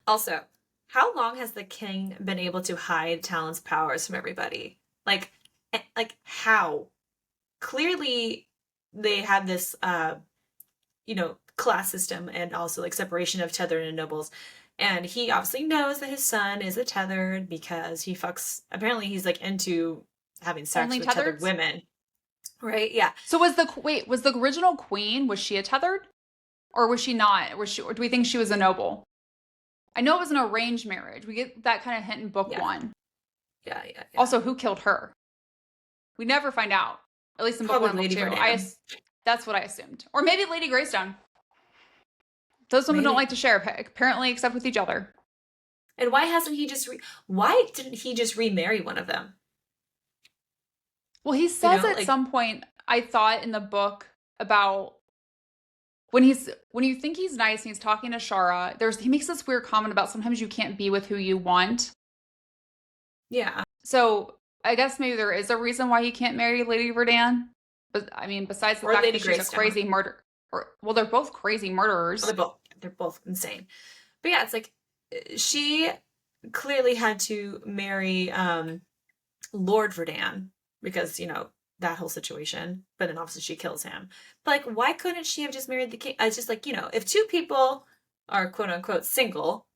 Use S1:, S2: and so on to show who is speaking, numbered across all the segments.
S1: Also, how long has the king been able to hide Talon's powers from everybody? Like how? Clearly, they have this, class system and also like separation of tethered and nobles. And he obviously knows that his son is a tethered because he fucks. Apparently, he's like into having sex
S2: Only
S1: with tethered
S2: tethereds?
S1: women, right? Yeah.
S2: So was the original queen, was she a tethered? Or was she not? Or do we think she was a noble? I know it was an arranged marriage. We get that kind of hint in book
S1: Yeah.
S2: one.
S1: Yeah. Yeah. Yeah.
S2: Also, who killed her? We never find out. At least in book
S1: Probably
S2: one and book
S1: Lady
S2: two.
S1: Verdan.
S2: That's what I assumed. Or maybe Lady Greystone. Those women don't
S1: Maybe.
S2: like to share, apparently, except with each other.
S1: And why hasn't he just why didn't he just remarry one of them?
S2: Well, he
S1: You
S2: says
S1: know,
S2: at
S1: like
S2: some point, I thought in the book about when you think he's nice and he's talking to Shara, he makes this weird comment about sometimes you can't be with who you want.
S1: yeah.
S2: So I guess maybe there is a reason why he can't marry Lady Verdan. But I mean, besides the
S1: Or
S2: fact
S1: Lady
S2: that she's a
S1: Greystone.
S2: crazy murder, or well, they're both crazy
S1: Well,
S2: murderers.
S1: they're both insane. But yeah, it's like she clearly had to marry Lord Verdan because, that whole situation. But then obviously she kills him. But like, why couldn't she have just married the king? I just like, if two people are quote unquote single,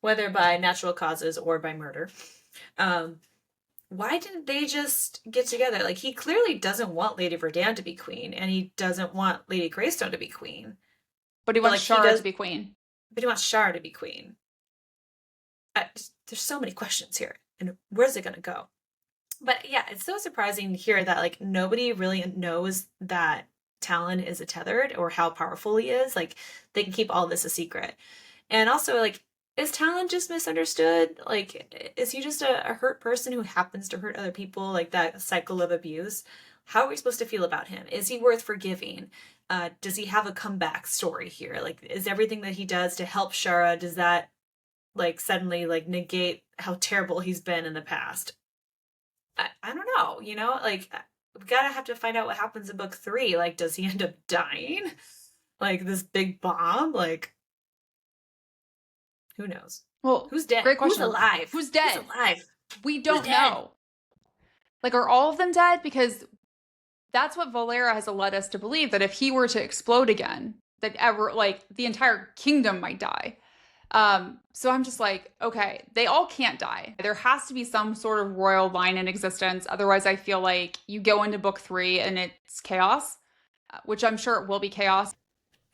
S1: whether by natural causes or by murder, um, why didn't they just get together? Like, he clearly doesn't want Lady Verdan to be queen, and he doesn't want Lady Greystone to be queen.
S2: But he
S1: But
S2: wants
S1: like, he
S2: Shara
S1: does,
S2: to be queen.
S1: but he wants Shara to be queen. There's so many questions here, and where's it gonna go? But yeah, it's so surprising to hear that like nobody really knows that Talon is a tethered or how powerful he is. Like they can keep all this a secret. And also like is Talon just misunderstood? Like is he just a hurt person who happens to hurt other people, like that cycle of abuse? How are we supposed to feel about him? Is he worth forgiving? Does he have a comeback story here? Like is everything that he does to help Shara, does that like suddenly like negate how terrible he's been in the past? I don't know, like we gotta have to find out what happens in book three. Like, does he end up dying? Like this big bomb? Like, who knows?
S2: Well,
S1: Who's dead?
S2: great
S1: Who's
S2: question.
S1: alive?
S2: Who's
S1: Who's
S2: dead?
S1: alive?
S2: We
S1: Who's
S2: don't
S1: dead?
S2: know. Like, are all of them dead? Because that's what Valera has led us to believe that if he were to explode again, that like the entire kingdom might die. So I'm just like, okay, they all can't die. There has to be some sort of royal line in existence. Otherwise, I feel like you go into book three and it's chaos, which I'm sure it will be chaos.